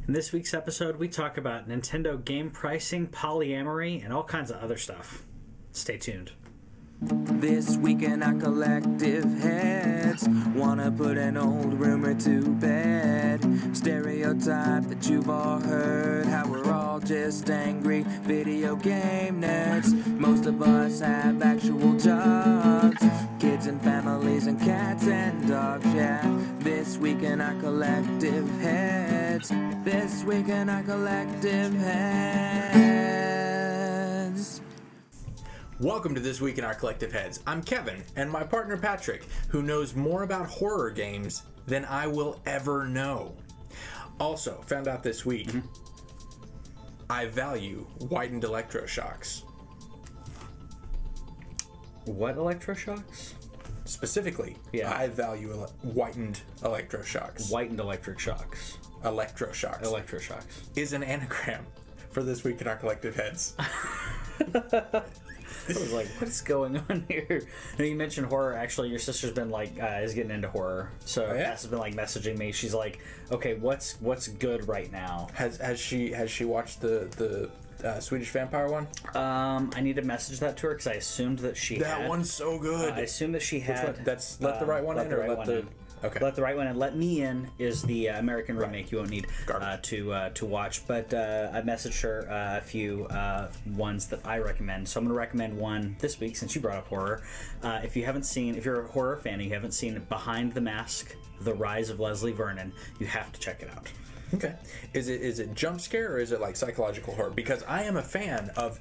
In this week's episode, we talk about Nintendo game pricing, polyamory, and all kinds of other stuff. Stay tuned. This week in our collective heads, wanna put an old rumor to bed. Stereotype that you've all heard, how we're all just angry video game nerds. Most of us have actual jobs, kids and families and cats and dogs, yeah. This week in our collective heads, this week in our collective heads. Welcome to This Week in Our Collective Heads. I'm Kevin, and my partner Patrick, who knows more about horror games than I will ever know. Also, found out this week, I value widened electroshocks. What electroshocks? Specifically, Yeah. I value widened electroshocks. Whitened electric shocks. Electroshocks. Electroshocks. Is an anagram for This Week in Our Collective Heads. I was like, what is going on here? Now, you mentioned horror. Actually, your sister's been like, is getting into horror. So yeah? Cass has been like messaging me. She's like, okay, what's good right now? Has she watched the Swedish vampire one? I need to message that to her because I assumed that she had. That one's so good. I assumed that she had. Which one? That's Let the Right One In, or Let the... Okay. Let the Right One In. Let Me In is the American remake. You won't need to watch. But I messaged her a few ones that I recommend. So I'm going to recommend one this week since you brought up horror. If you're a horror fan and you haven't seen Behind the Mask, The Rise of Leslie Vernon, you have to check it out. Okay. Is it jump scare or is it like psychological horror? Because I am a fan of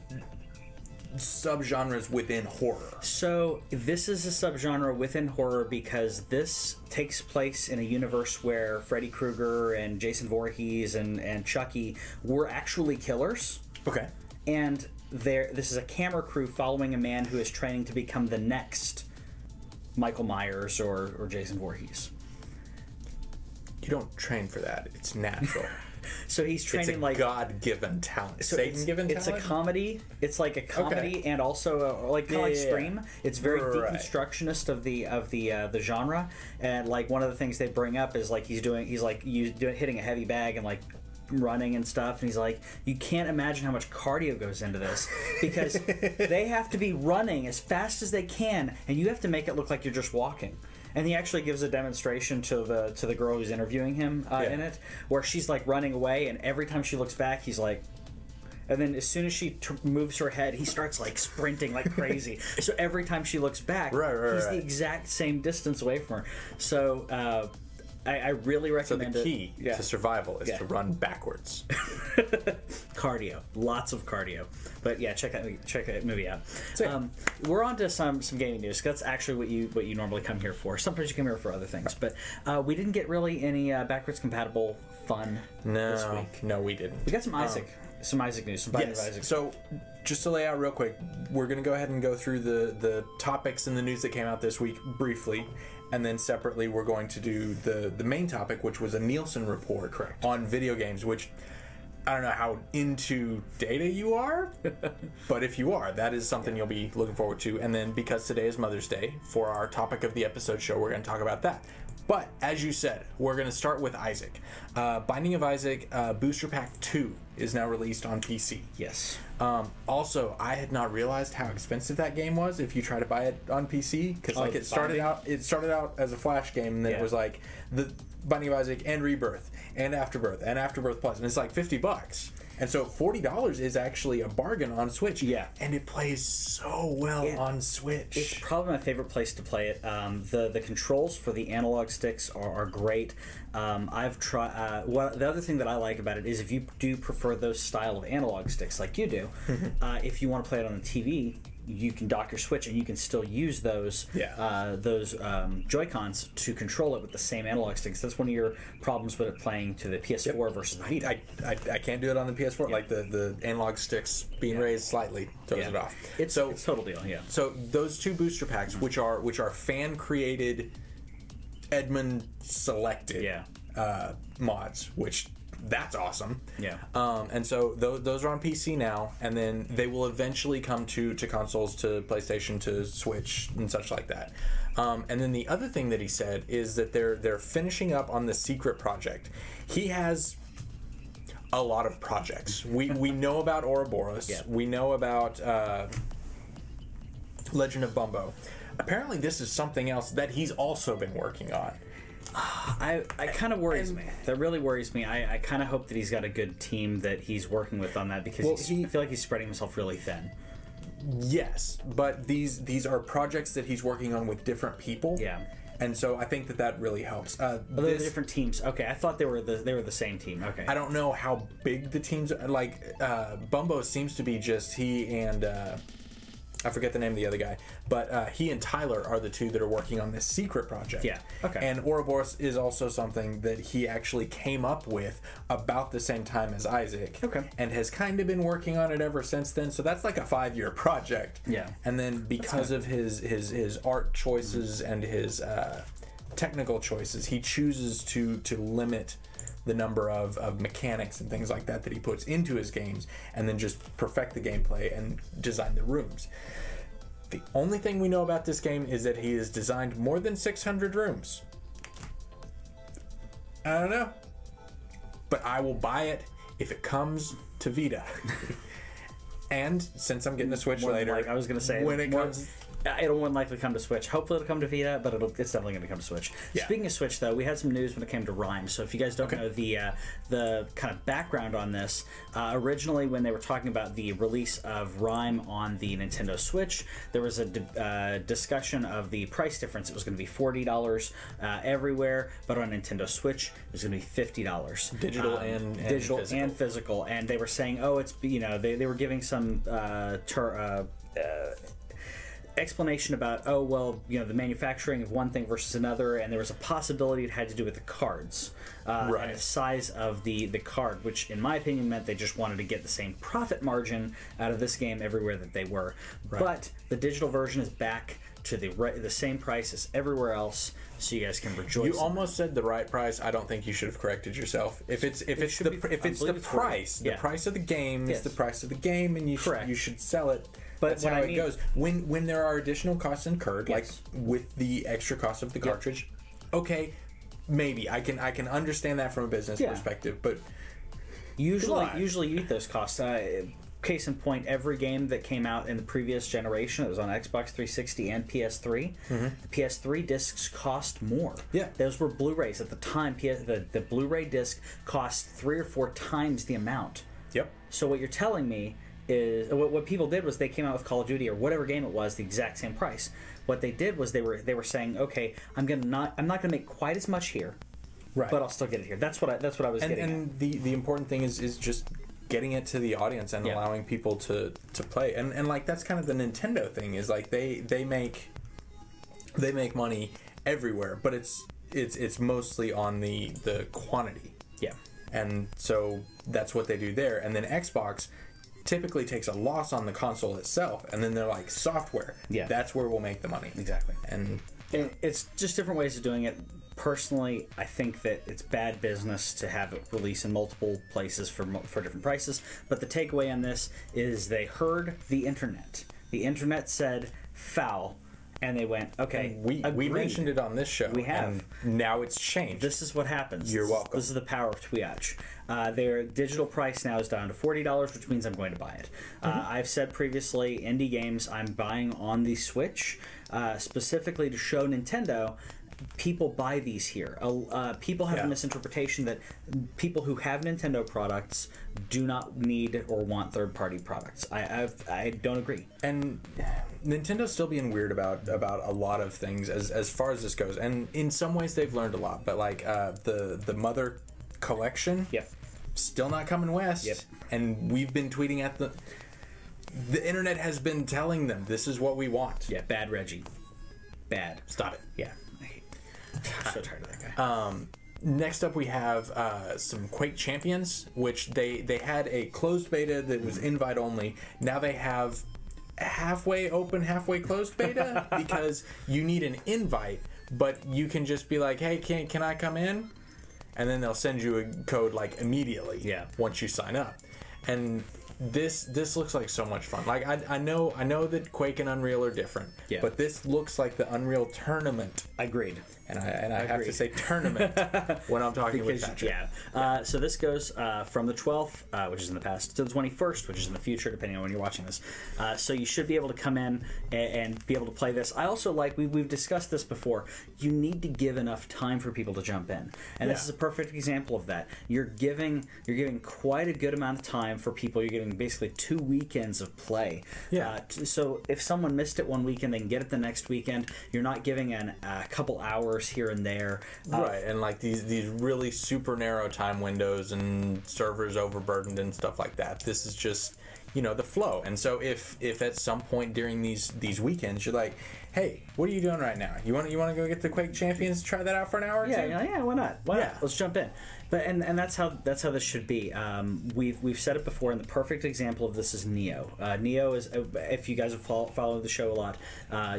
subgenres within horror. So this is a subgenre within horror because this takes place in a universe where Freddy Krueger and Jason Voorhees and Chucky were actually killers. Okay. And this is a camera crew following a man who is training to become the next Michael Myers or Jason Voorhees. You don't train for that. It's natural. So he's training it's a like God-given talent. So Satan-given talent? It's a comedy. It's like a comedy and also like kind of like Scream. It's very deconstructionist of the genre. And like one of the things they bring up is like he's hitting a heavy bag and like running and stuff, and he's like, you can't imagine how much cardio goes into this because they have to be running as fast as they can, and you have to make it look like you're just walking. And he actually gives a demonstration to the girl who's interviewing him in it, where she's like running away, and every time she looks back, he's like, and then as soon as she moves her head, he starts like sprinting like crazy. So every time she looks back, he's the exact same distance away from her. So I really recommend it. So the key to survival is to run backwards. Cardio, lots of cardio. But yeah, check that movie out. We're on to some gaming news. That's actually what you normally come here for. Sometimes you come here for other things, but we didn't get really any backwards compatible fun this week. No, we didn't. We got some Isaac news, some Binding of Isaac. So just to lay out real quick, we're going to go ahead and go through the topics and the news that came out this week briefly. And then separately, we're going to do the main topic, which was a Nielsen report on video games, which I don't know how into data you are, but if you are, that is something you'll be looking forward to. And then because today is Mother's Day, for our topic of the episode show, we're going to talk about that. But as you said, we're going to start with Isaac. Binding of Isaac Booster Pack 2 is now released on PC. Yes. Also, I had not realized how expensive that game was if you try to buy it on PC, because like it started out as a Flash game, and then it was like the Binding of Isaac and Rebirth and Afterbirth Plus, and it's like $50. And so $40 is actually a bargain on Switch. Yeah. And it plays so well on Switch. It's probably my favorite place to play it. The controls for the analog sticks are great. I've tried. The other thing that I like about it is if you do prefer those style of analog sticks like you do, if you want to play it on the TV, you can dock your Switch and you can still use those Joy-Cons to control it with the same analog sticks. That's one of your problems with it playing to the PS4 versus the Vita. I can't do it on the PS4. Like the analog sticks being raised slightly throws it off. It's a total deal. Yeah. So those two booster packs, which are fan created, Edmund selected mods, which that's awesome. Yeah. And so those are on PC now, and then they will eventually come to consoles, to PlayStation, to Switch, and such like that. And then the other thing that he said is that they're finishing up on the secret project. He has a lot of projects. We know about Ouroboros. Yeah. We know about Legend of Bumbo. Apparently, this is something else that he's also been working on. I kind of worries me. That really worries me. I kind of hope that he's got a good team that he's working with on that, because I feel like he's spreading himself really thin. Yes, but these are projects that he's working on with different people. Yeah. And so I think that really helps. They're different teams. Okay, I thought they were the same team. Okay. I don't know how big the teams are. Like, Bumbo seems to be just he and I forget the name of the other guy, but he and Tyler are the two that are working on this secret project. Yeah. Okay. And Ouroboros is also something that he actually came up with about the same time as Isaac. Okay. And has kind of been working on it ever since then. So that's like a 5-year project. Yeah. And then because of his art choices and his technical choices, he chooses to limit the number of mechanics and things like that he puts into his games, and then just perfect the gameplay and design the rooms. The only thing we know about this game is that he has designed more than 600 rooms. I don't know, but I will buy it if it comes to Vita. And since I'm getting a Switch later, I was going to say, when it comes, it'll more likely come to Switch. Hopefully it'll come to Vita, but it's definitely going to come to Switch. Yeah. Speaking of Switch, though, we had some news when it came to Rime. So if you guys don't know the kind of background on this, originally when they were talking about the release of Rime on the Nintendo Switch, there was a discussion of the price difference. It was going to be $40 everywhere, but on Nintendo Switch it was going to be $50. Digital and physical. And they were saying, they were giving some explanation about, the manufacturing of one thing versus another, and there was a possibility it had to do with the cards and the size of the card, which in my opinion meant they just wanted to get the same profit margin out of this game everywhere that they were. But the digital version is back to the same price as everywhere else, so you guys can rejoice. You almost said the right price. I don't think you should have corrected yourself. If it's the price, the price of the game is the price of the game, and you should sell it. But that's how it goes. When there are additional costs incurred, like with the extra cost of the cartridge, okay, maybe I can understand that from a business perspective. But usually you eat those costs. Case in point, every game that came out in the previous generation, it was on Xbox 360 and PS3. The PS3 discs cost more. Yeah, those were Blu-rays at the time. The Blu-ray disc cost 3 or 4 times the amount. Yep. So what you're telling me is what people did was they came out with Call of Duty or whatever game it was, the exact same price. What they did was they were saying, okay, I'm not gonna make quite as much here, but I'll still get it here. That's what I was getting. And the important thing is just getting it to the audience and allowing people to play. And like that's kind of the Nintendo thing, is like they make money everywhere, but it's mostly on the quantity. Yeah. And so that's what they do there. And then Xbox typically takes a loss on the console itself, and then they're like, software, that's where we'll make the money. Exactly. And it's just different ways of doing it. Personally, I think that it's bad business to have it release in multiple places for different prices. But the takeaway on this is they heard the internet. The internet said foul, and they went, okay, we mentioned it on this show. We have. And now it's changed. This is what happens. You're welcome. This is the power of TWIOCH. Their digital price now is down to $40, which means I'm going to buy it. I've said previously, indie games I'm buying on the Switch, specifically to show Nintendo people buy these here. People have a misinterpretation that people who have Nintendo products do not need or want third-party products. I don't agree. And Nintendo's still being weird about a lot of things as far as this goes. And in some ways they've learned a lot. But like the Mother collection, still not coming west. And we've been tweeting at the internet has been telling them this is what we want. Yeah, bad Reggie. Bad. Stop it. Yeah. I'm so tired of that guy. Next up, we have some Quake Champions, which they had a closed beta that was invite only. Now they have halfway open, halfway closed beta because you need an invite, but you can just be like, hey, can I come in? And then they'll send you a code like immediately once you sign up. And This looks like so much fun. Like I know that Quake and Unreal are different, but this looks like the Unreal Tournament. Agreed. And I have to say tournament when I'm talking with Patrick. So this goes from the 12th, which is in the past, to the 21st, which is in the future, depending on when you're watching this. So you should be able to come in and be able to play this. I also like, we've discussed this before, you need to give enough time for people to jump in. And this is a perfect example of that. You're giving quite a good amount of time for people. You're giving basically 2 weekends of play. So if someone missed it one weekend, they can get it the next weekend. You're not giving a couple hours here and there, right? And like these really super narrow time windows and servers overburdened and stuff like that. This is just, you know, the flow. And so if at some point during these weekends you're like, hey, what are you doing right now? You want to go get the Quake Champions, try that out for an hour or two? Yeah, why not? Why not? Let's jump in. But and that's how this should be. We've said it before, and the perfect example of this is Neo. Neo is, if you guys have followed the show a lot,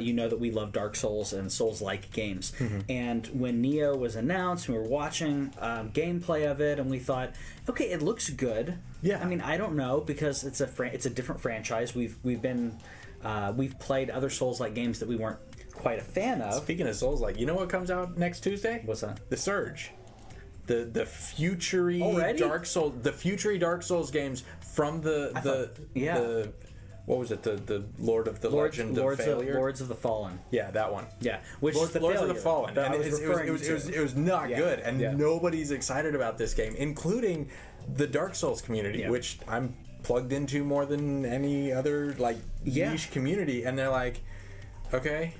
you know that we love Dark Souls and Souls-like games. And when Neo was announced, we were watching gameplay of it, and we thought, okay, it looks good. I mean, I don't know, because it's a different franchise. We've played other Souls-like games that we weren't quite a fan of. Speaking of Souls-like, you know what comes out next Tuesday? What's that? The Surge. The futury Dark Souls games from the what was it, the Lords of the Fallen. Yeah, that one. Yeah, which Lords of the Fallen. And it was not good, and nobody's excited about this game, including the Dark Souls community, which I'm plugged into more than any other niche community, and they're like, okay.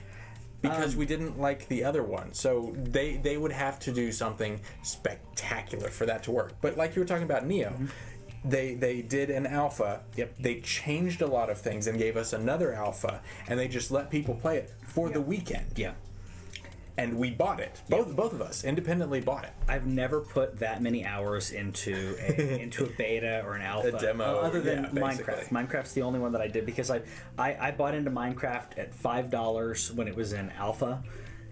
Because we didn't like the other one. So they would have to do something spectacular for that to work. But like you were talking about Neo, they did an alpha. They changed a lot of things and gave us another alpha, and they just let people play it for the weekend. And we bought it. Both of us independently bought it. I've never put that many hours into a beta or an alpha, a demo, other than Minecraft. Minecraft's the only one that I did, because I bought into Minecraft at $5 when it was in alpha,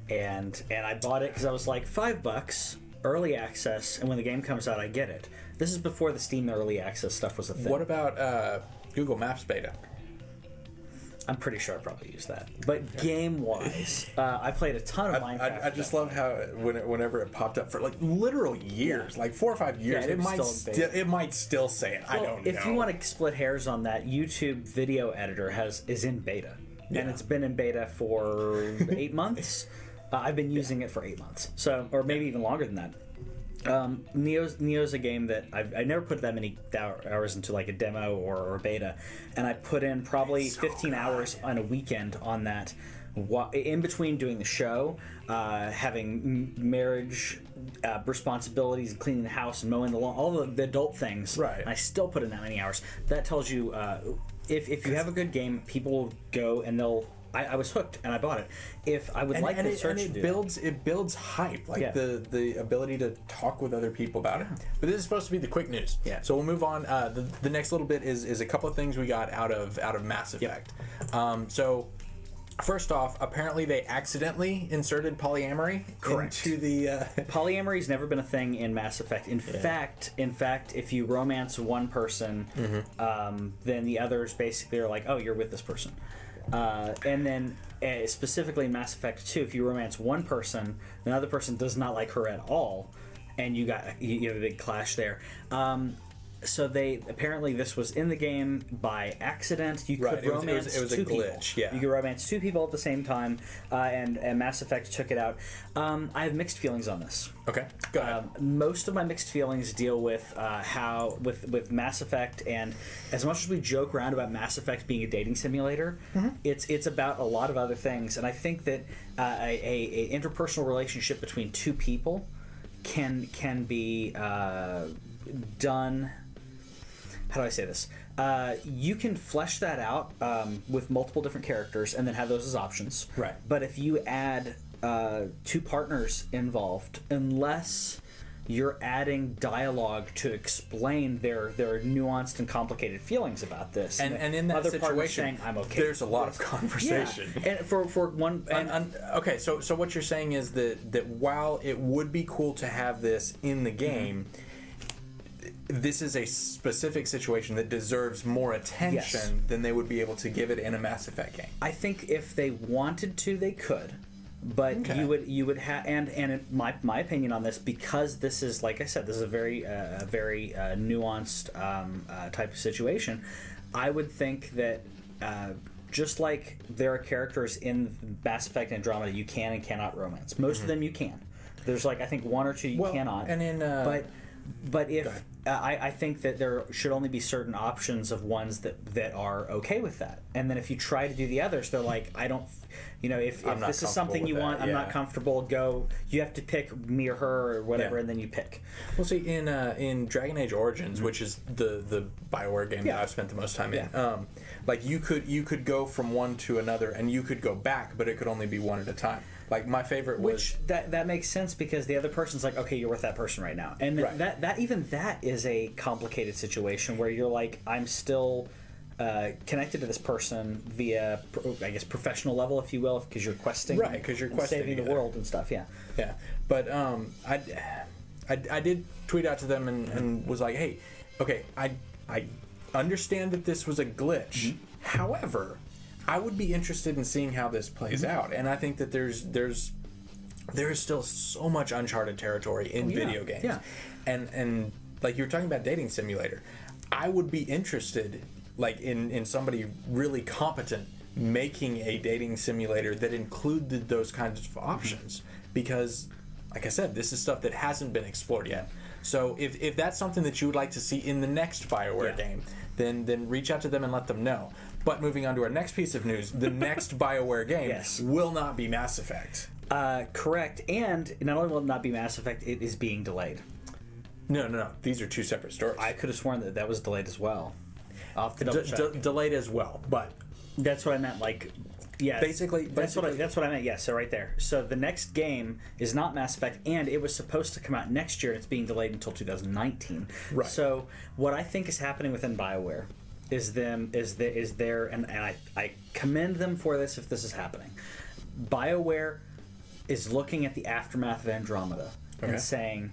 and I bought it because I was like, $5 early access, and when the game comes out, I get it. This is before the Steam early access stuff was a thing. What about Google Maps beta? I'm pretty sure I probably used that. But game-wise, I played a ton of Minecraft. I just love how whenever it popped up for like literal years, like 4 or 5 years, it might still say it. Well, I don't know. If you want to split hairs on that, YouTube video editor is in beta, and it's been in beta for 8 months. I've been using it for 8 months, or maybe even longer than that. Neo's a game that I never put that many hours into, like a demo or a beta, and I put in probably 15 hours on a weekend on that, in between doing the show, having marriage responsibilities, and cleaning the house and mowing the lawn, all the adult things. Right. And I still put in that many hours. That tells you if you have a good game, people will go and they'll. I was hooked and I bought it. If I would like the search, and it builds hype, like the ability to talk with other people about it. But this is supposed to be the quick news. So we'll move on. The next little bit is a couple of things we got out of Mass Effect. So first off, apparently they accidentally inserted polyamory into the. Polyamory's never been a thing in Mass Effect. In fact, if you romance one person, then the others basically are like, oh, you're with this person. And then specifically in Mass Effect 2, if you romance one person, another person does not like her at all, and you have a big clash there. So apparently this was in the game by accident. You could romance it was two a glitch. people. You could romance two people at the same time, and Mass Effect took it out. I have mixed feelings on this. Okay, go ahead. Most of my mixed feelings deal with how with Mass Effect, and as much as we joke around about Mass Effect being a dating simulator, it's about a lot of other things. And I think that a interpersonal relationship between two people can be done. How do I say this? You can flesh that out with multiple different characters and then have those as options. Right. But if you add two partners involved, unless you're adding dialogue to explain their nuanced and complicated feelings about this, and in that other situation, saying, I'm okay. There's a lot of conversation. And for one, okay. So what you're saying is that while it would be cool to have this in the game. this is a specific situation that deserves more attention than they would be able to give it in a Mass Effect game. I think if they wanted to, they could. But you would have, and in my opinion on this, because this is, like I said, this is a very nuanced type of situation. I would think that just like there are characters in Mass Effect Andromeda you can and cannot romance. Most of them you can. There's like I think one or two you cannot. And in but if I think that there should only be certain options of ones that are okay with that, and then if you try to do the others, they're like, I don't, if this is something you want, I'm not comfortable. Go, you have to pick me or her or whatever, and then you pick. Well, see, in Dragon Age Origins, which is the Bioware game that I've spent the most time in, like you could go from one to another, and you could go back, but it could only be one at a time. Like my favorite was which that makes sense because the other person's like, okay, you're with that person right now, and that is a complicated situation where you're like, I'm still connected to this person via, I guess, professional level, if you will, because you're questing, right? Because you're questing saving the world and stuff, yeah. But I did tweet out to them and was like, hey, okay, I understand that this was a glitch, however, I would be interested in seeing how this plays out, and I think that there is still so much uncharted territory in video games, and like you were talking about dating simulator, I would be interested, like in somebody really competent making a dating simulator that included those kinds of options, because, like I said, this is stuff that hasn't been explored yet. So if that's something that you would like to see in the next Bioware game, then reach out to them and let them know. But moving on to our next piece of news, the next Bioware game will not be Mass Effect. Correct. And not only will it not be Mass Effect, it is being delayed. No. These are two separate stories. I could have sworn that was delayed as well. I'll have to double check. Delayed as well, but that's what I meant. Like, yeah, basically, that's what I meant. Yeah, so right there. So the next game is not Mass Effect, and it was supposed to come out next year. And it's being delayed until 2019. Right. So what I think is happening within BioWare is there, and I commend them for this if this is happening. BioWare is looking at the aftermath of Andromeda and saying,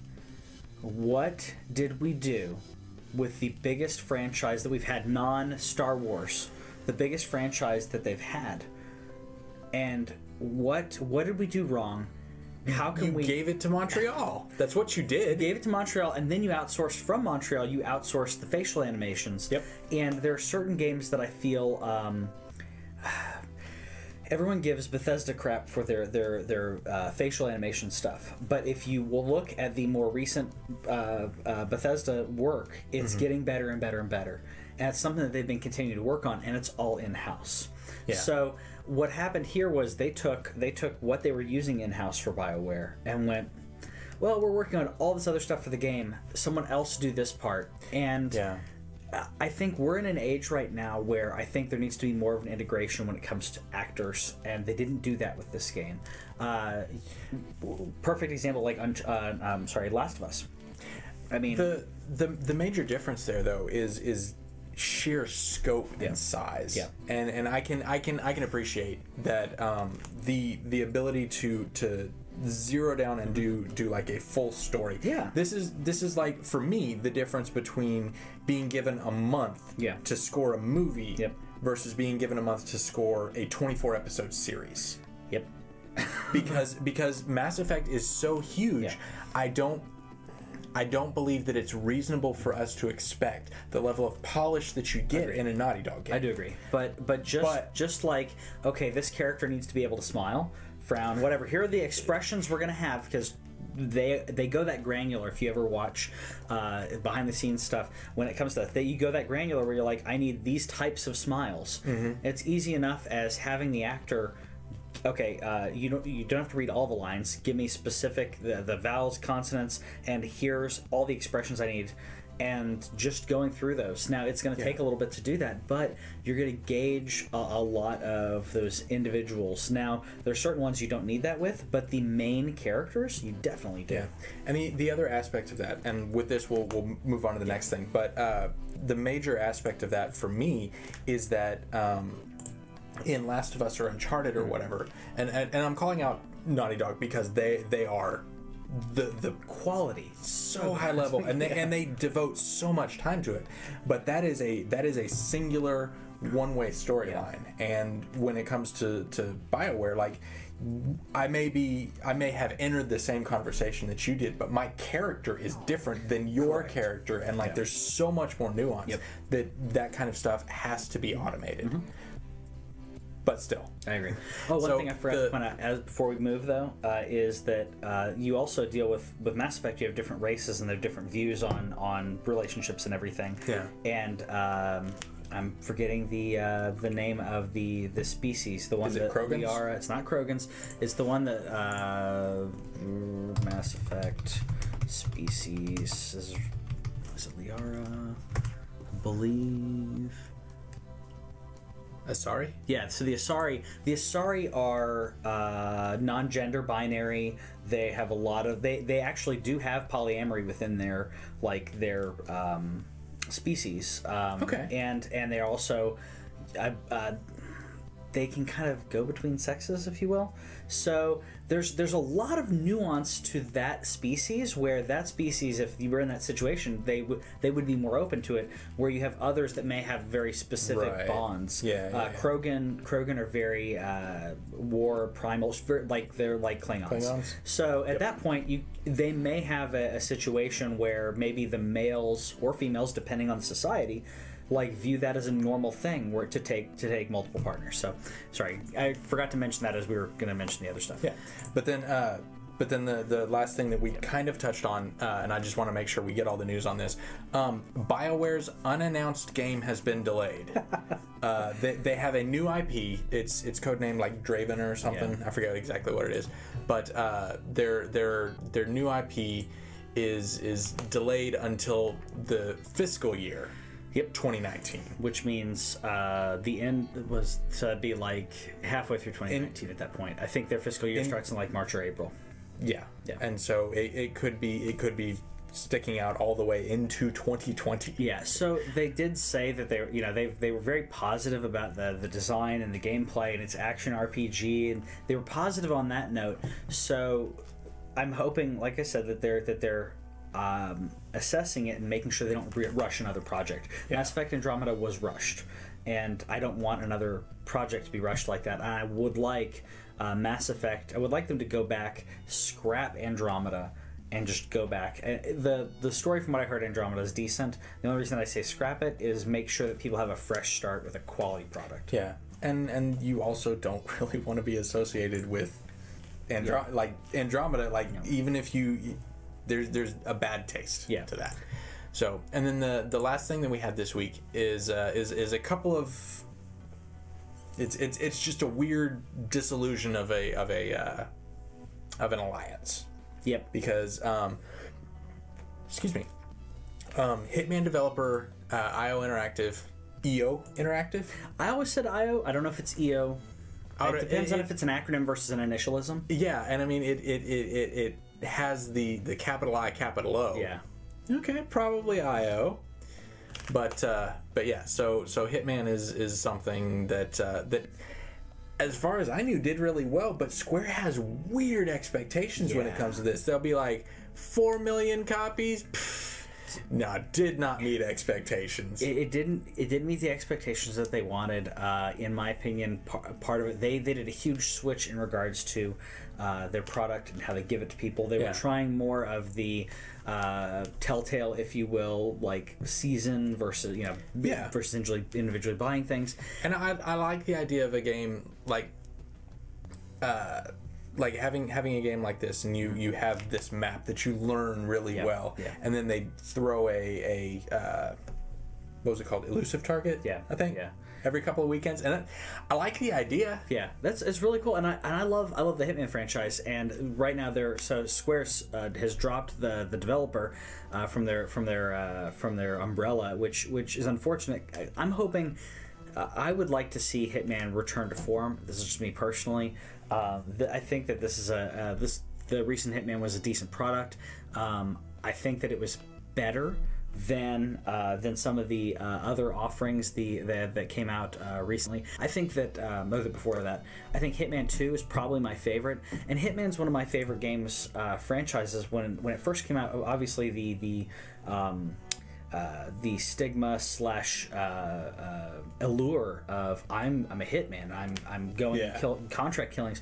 what did we do with the biggest franchise that we've had, non-Star Wars, the biggest franchise that they've had, and what did we do wrong? How can we gave it to Montreal? That's what you did. You gave it to Montreal, and then you outsourced from Montreal. You outsourced the facial animations. Yep. And there are certain games that I feel everyone gives Bethesda crap for their facial animation stuff, but if you will look at the more recent Bethesda work, it's getting better and better and better, and it's something that they've been continuing to work on, and it's all in-house. Yeah. So what happened here was they took what they were using in-house for BioWare and went, well, we're working on all this other stuff for the game. Someone else do this part. And I think we're in an age right now where I think there needs to be more of an integration when it comes to actors, and they didn't do that with this game. Perfect example, like Last of Us. I mean, the major difference there though is sheer scope and size. Yeah. And I can appreciate that the ability to zero down and do like a full story. Yeah. This is like, for me, the difference between being given a month to score a movie versus being given a month to score a 24 episode series. Yep. because Mass Effect is so huge, I don't believe that it's reasonable for us to expect the level of polish that you get in a Naughty Dog game. I do agree. But just like, okay, this character needs to be able to smile, frown, whatever. Here are the expressions we're going to have, because they go that granular. If you ever watch behind the scenes stuff, when it comes to that, you go that granular where you're like, I need these types of smiles. It's easy enough as having the actor, okay, you don't have to read all the lines. Give me specific the vowels, consonants, and here's all the expressions I need, and just going through those. Now it's going to take a little bit to do that, but you're going to gauge a lot of those individuals. Now there's certain ones you don't need that with, but the main characters you definitely do. Yeah. And the other aspect of that, and with this we'll move on to the next thing, but the major aspect of that for me is that in Last of Us or Uncharted or whatever, and I'm calling out Naughty Dog because they are the quality so high level, and they devote so much time to it. But that is a singular one-way storyline. And when it comes to BioWare, like, I may have entered the same conversation that you did, but my character is different than your character, and like there's so much more nuance that kind of stuff has to be automated. But still, I agree. Oh, one thing I forgot to point out before we move, though, is that you also deal with Mass Effect. You have different races and their different views on relationships and everything. Yeah. And I'm forgetting the name of the species. The one is it that Krogans? Liara. It's not Krogans. It's the one that Mass Effect species is it Liara? I believe. Asari? Yeah, so the Asari are non-gender binary. They have a lot of they actually do have polyamory within their species. Okay. And they also they can kind of go between sexes, if you will. So there's a lot of nuance to that species, where that species, if you were in that situation, they would be more open to it, where you have others that may have very specific bonds. Krogan are very war primal, like they're like Klingons. So at that point, they may have a situation where maybe the males or females, depending on the society, like view that as a normal thing, where to take multiple partners. So, sorry, I forgot to mention that as we were going to mention the other stuff. Yeah, but then the last thing that we kind of touched on, and I just want to make sure we get all the news on this. BioWare's unannounced game has been delayed. They have a new IP. It's codenamed like Draven or something. Yeah. I forget exactly what it is, but their new IP is delayed until the fiscal year. Yep, 2019. Which means the end was to be like halfway through 2019 at that point. I think their fiscal year starts in like March or April. Yeah. And so it could be sticking out all the way into 2020. Yeah. So they did say that they were very positive about the design and the gameplay, and its action RPG, and they were positive on that note. So I'm hoping, like I said, that they're assessing it and making sure they don't rush another project. Mass Effect Andromeda was rushed, and I don't want another project to be rushed like that. And I would like Mass Effect. I would like them to go back, scrap Andromeda, and just go back. The story, from what I heard, Andromeda is decent. The only reason I say scrap it is make sure that people have a fresh start with a quality product. Yeah, and you also don't really want to be associated with Andromeda. Even if you. There's a bad taste to that. So, and then the last thing that we had this week is a couple of it's just a weird dissolution of an alliance. Yep. Because Hitman developer EO Interactive. I always said IO. I don't know if it's EO. It depends on if it's an acronym versus an initialism. Yeah, and I mean it has the capital I, capital O. Yeah. Okay, probably IO. But yeah, so Hitman is something that as far as I knew did really well, but Square has weird expectations when it comes to this. They'll be like 4 million copies. No, did not meet expectations. It didn't meet the expectations that they wanted. In my opinion, part of it, they did a huge switch in regards to their product and how they give it to people. They were trying more of the Telltale, if you will, like season versus versus individually buying things. And I like the idea of a game like having a game like this, and you have this map that you learn really well, and then they throw a what was it called, elusive target? I think every couple of weekends, and I like the idea. Yeah, it's really cool, and I love the Hitman franchise. And right now Square has dropped the developer from their umbrella, which is unfortunate. I'm hoping. I would like to see Hitman return to form. This is just me personally. I think that this is the recent Hitman was a decent product. I think that it was better than some of the other offerings that came out recently. I think that before that, I think Hitman 2 is probably my favorite, and Hitman's one of my favorite games franchises. When it first came out, obviously the stigma / allure of I'm a hitman, I'm going and kill contract killings,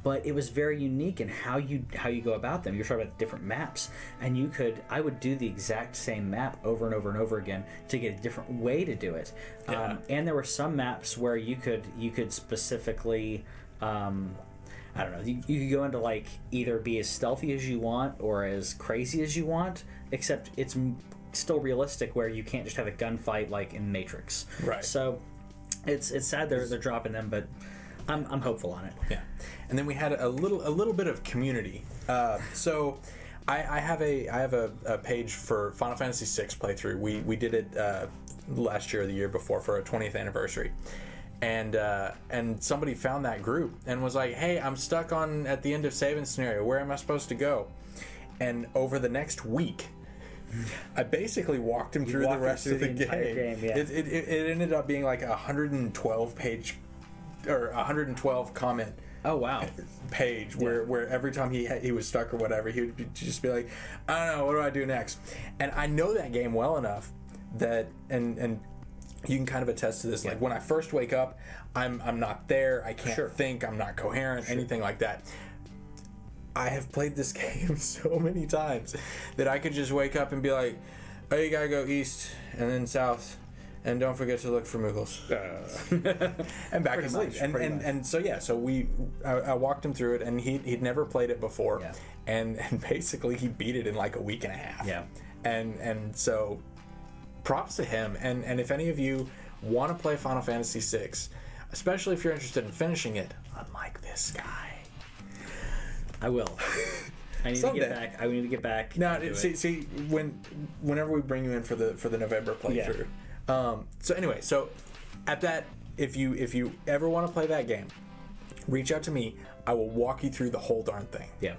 but it was very unique in how you go about them. You're talking about different maps, and I would do the exact same map over and over and over again to get a different way to do it. And there were some maps where you could specifically I don't know, you could go into like either be as stealthy as you want or as crazy as you want, except it's still realistic where you can't just have a gunfight like in Matrix. Right. So it's sad they're dropping them, but I'm hopeful on it. Yeah. And then we had a little bit of community. So I have a page for Final Fantasy VI playthrough. We did it last year or the year before for our 20th anniversary. And somebody found that group and was like, "Hey, I'm stuck at the end of saving scenario. Where am I supposed to go?" And over the next week, I basically walked him through the rest of the game. Yeah. It ended up being like a 112 page or 112 comment. Oh wow! Page where every time he was stuck or whatever, he would just be like, "I don't know, what do I do next?" And I know that game well enough that and you can kind of attest to this. Like when I first wake up, I'm not there. I can't think. I'm not coherent. Anything like that. I have played this game so many times that I could just wake up and be like, "Oh, you gotta go east and then south, and don't forget to look for Moogles," and back to sleep. And so I walked him through it, and he'd never played it before, and basically he beat it in like a week and a half. Yeah, and so props to him. And if any of you want to play Final Fantasy VI, especially if you're interested in finishing it, unlike this guy. I will. I need to get back. I need to get back. Now, see, whenever we bring you in for the November playthrough. So anyway, so at that, if you ever want to play that game, reach out to me. I will walk you through the whole darn thing. Yeah,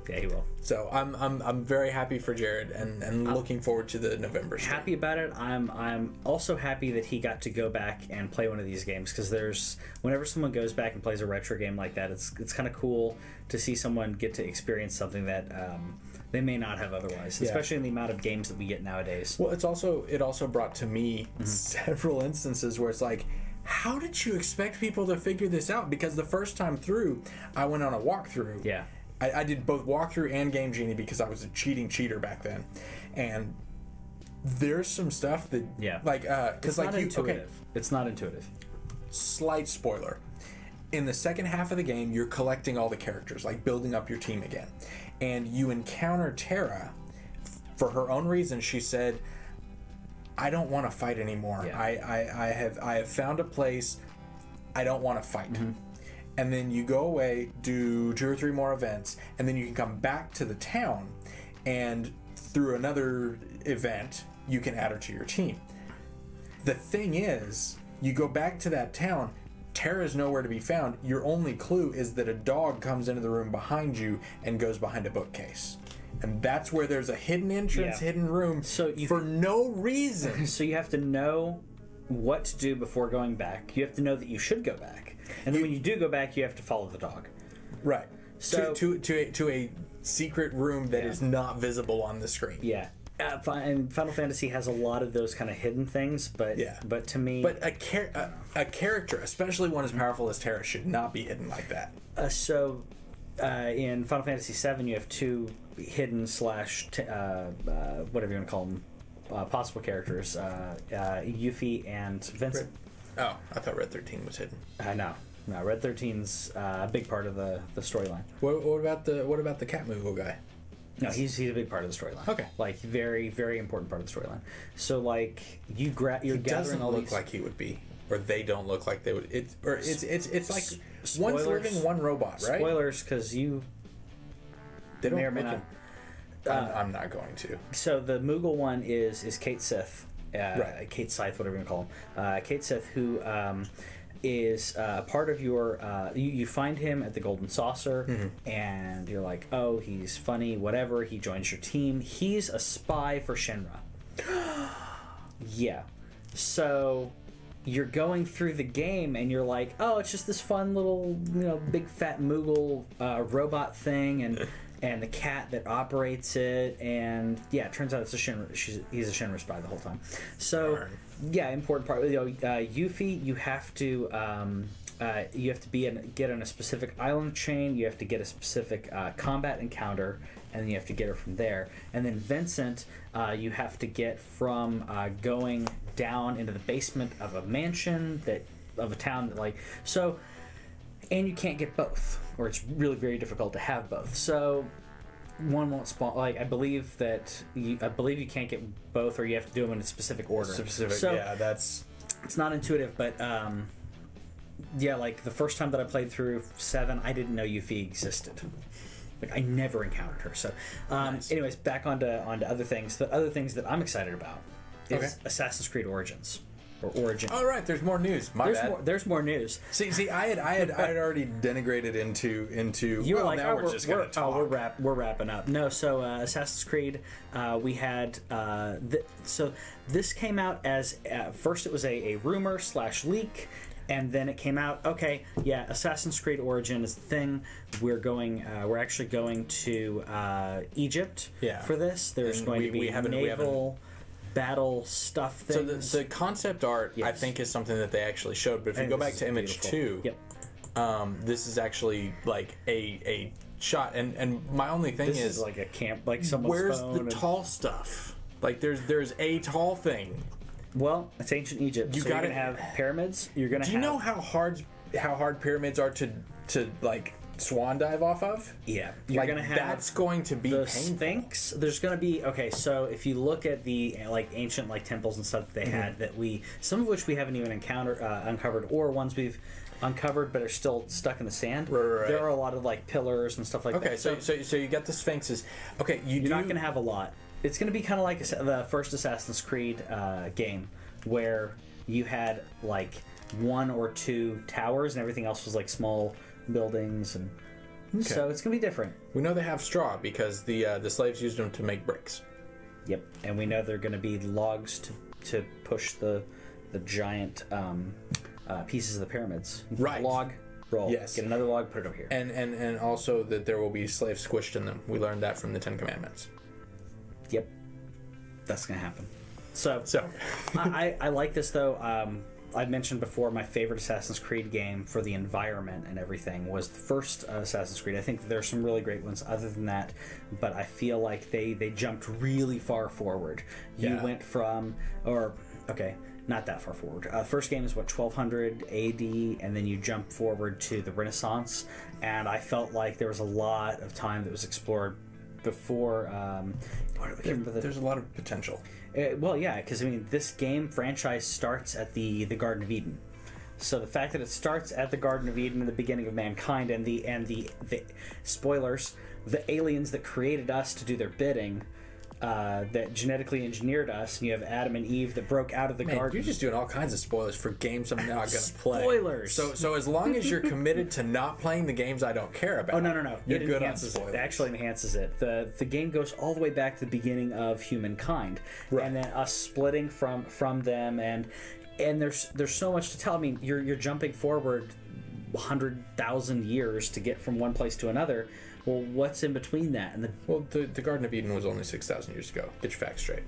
he will. So I'm very happy for Jared and looking forward to the November stream. Happy about it. I'm also happy that he got to go back and play one of these games, because whenever someone goes back and plays a retro game like that, it's kind of cool to see someone get to experience something that they may not have otherwise, especially in the amount of games that we get nowadays. Well, it also brought to me several instances where it's like, how did you expect people to figure this out? Because the first time through, I went on a walkthrough. Yeah. I did both walkthrough and Game Genie because I was a cheater back then, and there's some stuff that because like it's not intuitive. Slight spoiler: in the second half of the game, you're collecting all the characters, like building up your team again, and you encounter Terra. For her own reasons, she said, "I don't want to fight anymore. Yeah. I have found a place. I don't want to fight." And then you go away, do 2 or 3 more events, and then you can come back to the town, and through another event, you can add her to your team. The thing is, you go back to that town, Terra's nowhere to be found. Your only clue is that a dog comes into the room behind you and goes behind a bookcase. And that's where there's a hidden entrance, hidden room, for no reason. So you have to know what to do before going back. You have to know that you should go back. And then when you do go back, you have to follow the dog. Right. So to a secret room that is not visible on the screen. Yeah. And Final Fantasy has a lot of those kind of hidden things, but to me, a character, especially one as powerful as Terra, should not be hidden like that. In Final Fantasy VII, you have 2 hidden / whatever you want to call them, possible characters, Yuffie and Vincent. Oh, I thought Red 13 was hidden. No, Red 13's a big part of the storyline. What about the Cat Moogle guy? No, he's a big part of the storyline. Okay, like very, very important part of the storyline. So like you're gathering all these. Look like he would be, or they don't look like they would. It's like one's living, one robot, right? Spoilers, because they don't may or may not. I'm not going to. So the Moogle one is Kate Sith. Right. Kate Scythe, whatever you want to call him. Kate Sith, who is part of your... you find him at the Golden Saucer, and you're like, oh, he's funny, whatever. He joins your team. He's a spy for Shinra. Yeah. So you're going through the game and you're like, oh, it's just this fun little, big fat Moogle robot thing, and the cat that operates it, and yeah, it turns out it's he's a Shinra spy the whole time. So yeah, important part. Yuffie, you have to get on a specific island chain. You have to get a specific combat encounter, and then you have to get her from there. And then Vincent, you have to get from going down into the basement of a mansion of a town that so. And you can't get both, or it's really very difficult to have both. So one won't spawn. I believe you can't get both, or you have to do them in a specific order. It's not intuitive, but yeah, the first time that I played through 7, I didn't know Yuffie existed. I never encountered her. So, nice. Anyways, back onto other things. The other things that I'm excited about is Assassin's Creed Origins. Or Origin. Oh, right, there's more news. There's more news. See, I had already denigrated into. You were like, now we're just gonna talk. We're wrapping up. No, so Assassin's Creed, we had so this came out as first it was a rumor / leak. And then it came out. Okay, yeah, Assassin's Creed Origin is the thing. We're actually going to Egypt for this. There's going to be naval battle stuff things. So the concept art, I think, is something that they actually showed. But if you go back to image 2, this is actually a shot. And my only thing is like a camp, someone's where's phone the tall stuff? There's a tall thing. Well, it's ancient Egypt. You're gonna have pyramids. You're gonna. Do you know how hard pyramids are to swan dive off of? Yeah, you're gonna have. That's going to be the painful. Sphinx. There's gonna be So if you look at the ancient temples and stuff that they had some of which we haven't even uncovered, or ones we've uncovered but are still stuck in the sand. Right. There are a lot of pillars and stuff like that. Okay, so you got the Sphinxes. Okay, you're not gonna have a lot. It's going to be kind of like the first Assassin's Creed game, where you had 1 or 2 towers and everything else was small buildings, and so it's going to be different. We know they have straw because the slaves used them to make bricks. Yep, and we know they're going to be logs to push the giant pieces of the pyramids. Right. Log. Roll. Yes. Get another log. Put it over here. And also that there will be slaves squished in them. We learned that from the 10 Commandments. Yep, that's gonna happen. So I like this though. I mentioned before my favorite Assassin's Creed game for the environment and everything was the first Assassin's Creed. I think there's some really great ones other than that, but I feel like they jumped really far forward. You went from not that far forward. First game is 1200 AD, and then you jump forward to the Renaissance, and I felt like there was a lot of time that was explored before. There's a lot of potential. Well, yeah, because this game franchise starts at the Garden of Eden. So the fact that it starts at the Garden of Eden in the beginning of mankind, and the spoilers, the aliens that created us to do their bidding, that genetically engineered us, and you have Adam and Eve that broke out of the garden. You're just doing all kinds of spoilers for games I'm not going to play. Spoilers. So as long as you're committed to not playing the games I don't care about. Oh no. You're good on spoilers. It actually enhances it. The game goes all the way back to the beginning of humankind, and then us splitting from them, and there's so much to tell. You're jumping forward 100,000 years to get from one place to another. Well, what's in between that? The Garden of Eden was only 6,000 years ago. Get your facts straight.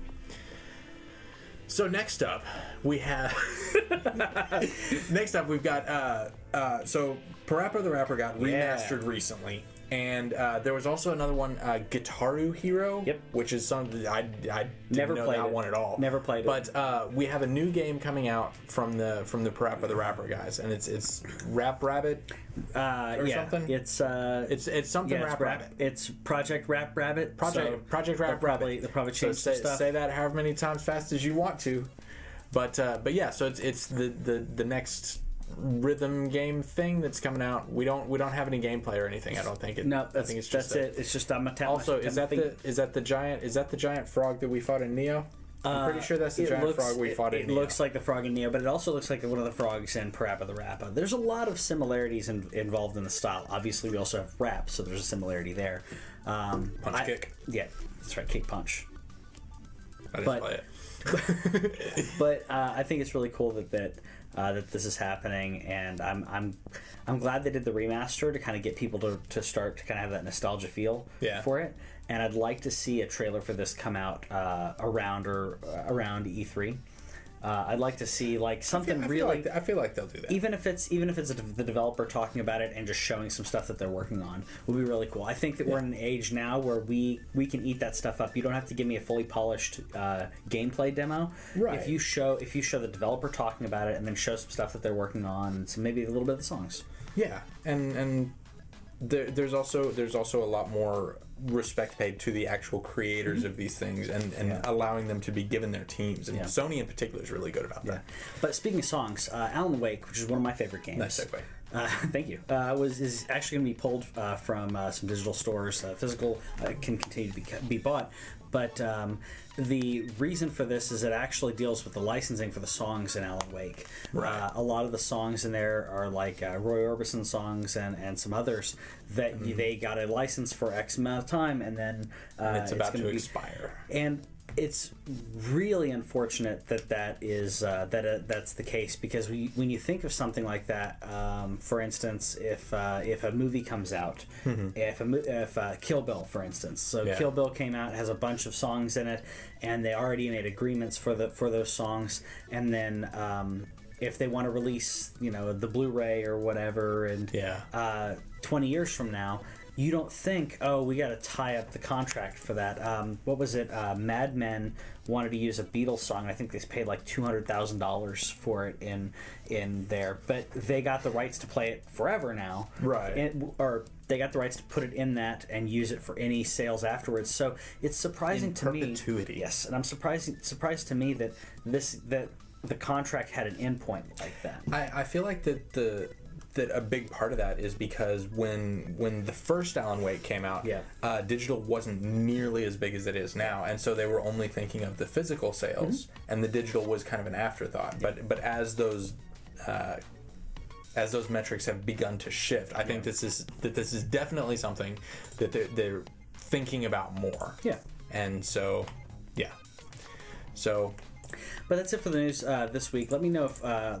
So next up, we have... we've got... so Parappa the Rapper got remastered recently. And there was also another one, Guitaru Hero, which is something I didn't Never know played that it. One at all. Never played it. But we have a new game coming out from the Parappa the Rapper guys, and it's Rap Rabbit something. It's something Rap Rabbit. It's Project Rap Rabbit. Project Rap Rabbit. They'll probably change some stuff. Say that however many times fast as you want to, but yeah. So it's the next rhythm game thing that's coming out. We don't have any gameplay or anything. I don't think it. No, I think it's just it. It's just Also, is that the giant frog that we fought in Neo? I'm pretty sure that's the giant frog we fought in Neo. It looks like the frog in Neo, but it also looks like one of the frogs in Parappa the Rapper. There's a lot of similarities involved in the style. Obviously, we also have rap, so there's a similarity there. Punch kick. Yeah, that's right. Kick punch. I didn't play it. But I think it's really cool that this is happening, and I'm glad they did the remaster to kind of get people to start to kind of have that nostalgia feel for it. And I'd like to see a trailer for this come out around E3. I'd like to see like something I feel like they'll do that. Even if it's the developer talking about it and just showing some stuff that they're working on would be really cool. I think that we're in an age now where we can eat that stuff up. You don't have to give me a fully polished gameplay demo. Right. If you show the developer talking about it and then show some stuff that they're working on, and so maybe a little bit of the songs. Yeah, and there's also a lot more respect paid to the actual creators of these things and allowing them to be given their teams, and Sony in particular is really good about that. But speaking of songs, Alan Wake, which is one of my favorite games. Nice segue. Thank you. Is actually going to be pulled from some digital stores. Physical can continue to be bought, but the reason for this is it actually deals with the licensing for the songs in Alan Wake. Right. A lot of the songs in there are like Roy Orbison songs and some others that they got a license for X amount of time, and then it's about to expire. And it's really unfortunate that's the case, because when you think of something like that, for instance, if a movie comes out, if Kill Bill, for instance, Kill Bill came out, has a bunch of songs in it, and they already made agreements for those songs, and then if they want to release the Blu-ray or whatever, and 20 years from now, you don't think, oh, we got to tie up the contract for that. What was it? Mad Men wanted to use a Beatles song. I think they paid like $200,000 for it in there, but they got the rights to play it forever now, right? Or they got the rights to put it in that and use it for any sales afterwards. So it's surprising to me. Yes, and I'm surprised to me that the contract had an endpoint like that. I feel like that a big part of that is because when the first Alan Wake came out, digital wasn't nearly as big as it is now, and so they were only thinking of the physical sales, and the digital was kind of an afterthought. But as those metrics have begun to shift, I think this is definitely something that they're thinking about more. Yeah, and so so. But that's it for the news this week. Let me know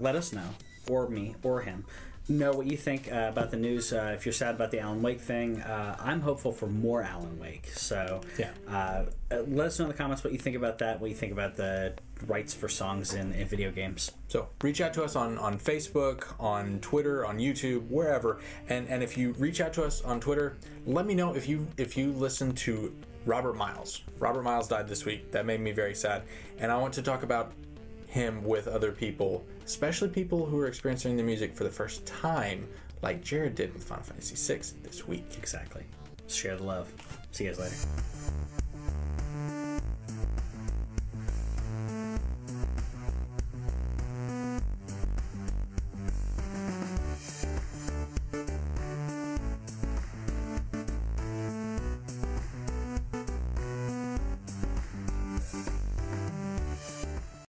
let us know, or me or him, know what you think about the news. If you're sad about the Alan Wake thing, I'm hopeful for more Alan Wake. So let us know in the comments what you think about that, what you think about the rights for songs in video games. So reach out to us on Facebook, on Twitter, on YouTube, wherever. And if you reach out to us on Twitter, let me know if you listen to Robert Miles. Robert Miles died this week. That made me very sad. And I want to talk about him with other people, especially people who are experiencing the music for the first time, like Jared did with Final Fantasy VI this week. Exactly. Share the love. See you guys later.